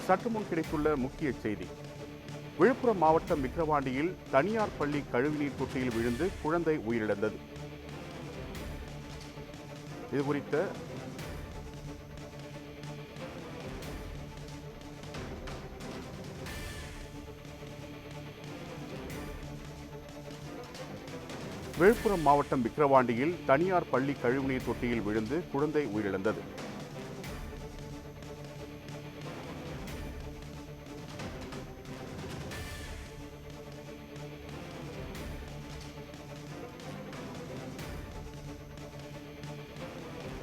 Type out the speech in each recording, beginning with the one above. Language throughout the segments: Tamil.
சற்று முன் கிடைத்துள்ள முக்கிய செய்தி. விழுப்புரம் மாவட்டம் விக்கிரவாண்டியில் தனியார் பள்ளி கழிவுநீர் தொட்டியில் விழுந்து குழந்தை உயிரிழந்தது. இது குறித்த விழுப்புரம் மாவட்டம் விக்கிரவாண்டியில் தனியார் பள்ளி கழிவுநீர் தொட்டியில் விழுந்து குழந்தை உயிரிழந்தது.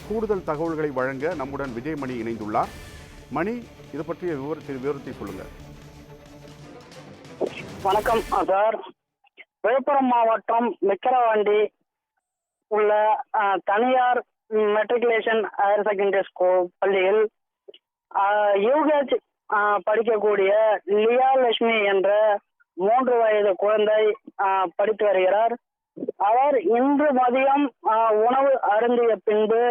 கூடுதல் தகவல்களை வழங்க நம்முடன் விஜயமணி இணைந்துள்ளார். மணி, இது பற்றிய விவரத்தை சொல்லுங்க. வணக்கம் சார். விழுப்புரம் மாவட்டம் விக்கிரவாண்டி உள்ள தனியார் மெட்ரிகுலேஷன் ஹையர் செகண்டரி ஸ்கூல் பள்ளியில் யூகேஜ் படிக்கக்கூடிய லியா லட்சுமி என்ற 3 வயது குழந்தை படித்து வருகிறார். அவர் இன்று மதியம் உணவு அருந்திய பின்பு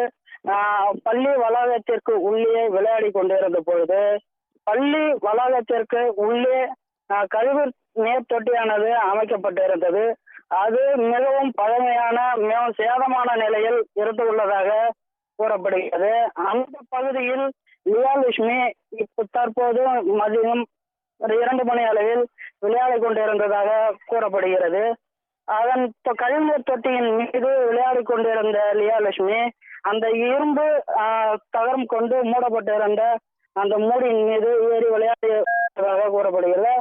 பள்ளி வளாகத்திற்கு உள்ளே விளையாடி கொண்டிருந்த பொழுது பள்ளி வளாகத்திற்கு உள்ளே கழிவு நீர் தொட்டியானது அமைக்கப்பட்டிருந்தது. அது மிகவும் பழமையான, மிகவும் சேதமான நிலையில் இருந்துள்ளதாக கூறப்படுகிறது. அந்த பகுதியில் லியாலட்சுமி தற்போது மதியம் 2 மணி அளவில் விளையாடி கொண்டிருந்ததாக கூறப்படுகிறது. அதன் கழிவுநீர் தொட்டியின் மீது விளையாடி கொண்டிருந்த லியாலட்சுமி அந்த இரும்பு தகரம் கொண்டு மூடப்பட்டிருந்த அந்த மூடியின் மீது ஏறி விளையாடியதாக கூறப்படுகிறது.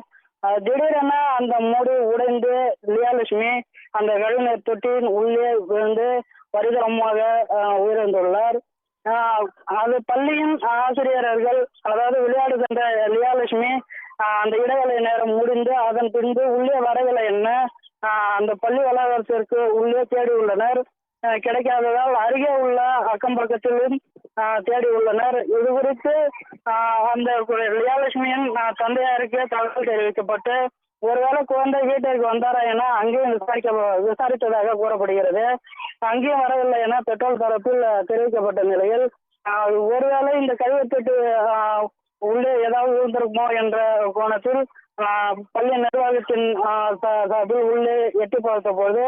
திடீரென அந்த மூடி உடைந்து லியாலட்சுமி அந்த கழிவுநீர் தொட்டியின் உள்ளே விழுந்து பரிதாபமாக உயிரிழந்துள்ளார். அது பள்ளியின் ஆசிரியர்கள், அதாவது விளையாடு சென்ற லியாலட்சுமி அந்த இடைவேளை நேரம் முடிந்து அதன் பின்பு உள்ளே வரவில்லை என அந்த பள்ளி வளாகத்திற்கு உள்ளே தேடி உள்ளனர். கிடைக்காததால் அருகே உள்ள அக்கம் பக்கத்திலும் தேடி உள்ளனர். இது குறித்து அந்த லியாலட்சுமியின் தந்தையாருக்கு தகவல் தெரிவிக்கப்பட்டு ஒருவேளை குழந்தை வீட்டிற்கு வந்தாரா என அங்கேயும் விசாரித்ததாக கூறப்படுகிறது. அங்கேயும் வரவில்லை என பெற்றோர் தரப்பில் தெரிவிக்கப்பட்ட நிலையில் ஒருவேளை இந்த கழிவுத்தொட்டு உள்ளே ஏதாவது விழுந்திருக்குமோ என்ற கோணத்தில் பள்ளி நிர்வாகத்தின் சார்பில் உள்ளே எட்டி பார்த்த போது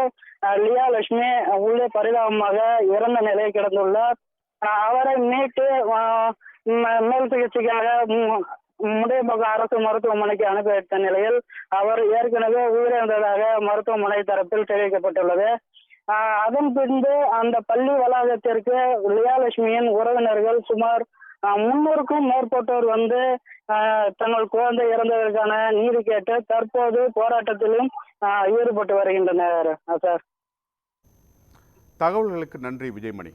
லியாலட்சுமி உள்ளே பரிதாபமாக இறந்த நிலையில் கிடந்துள்ளார். அவரை மீட்டு மேல் சிகிச்சைக்காக முடையப்பாக்கம் அரசு மருத்துவமனைக்கு அனுப்பி வைத்த நிலையில் அவர் ஏற்கனவே உயிரிழந்ததாக மருத்துவமனை தரப்பில் தெரிவிக்கப்பட்டுள்ளது. அதன் பின்பு அந்த பள்ளி வளாகத்திற்கு லியாலட்சுமியின் உறவினர்கள் சுமார் 300க்கும் மேற்பட்டோர் வந்து தங்கள் குழந்தை இறந்ததற்கான நீதி கேட்டு தற்போது போராட்டத்திலும் ஈடுபட்டு வருகின்றனர் சார். தகவல்களுக்கு நன்றி விஜயமணி.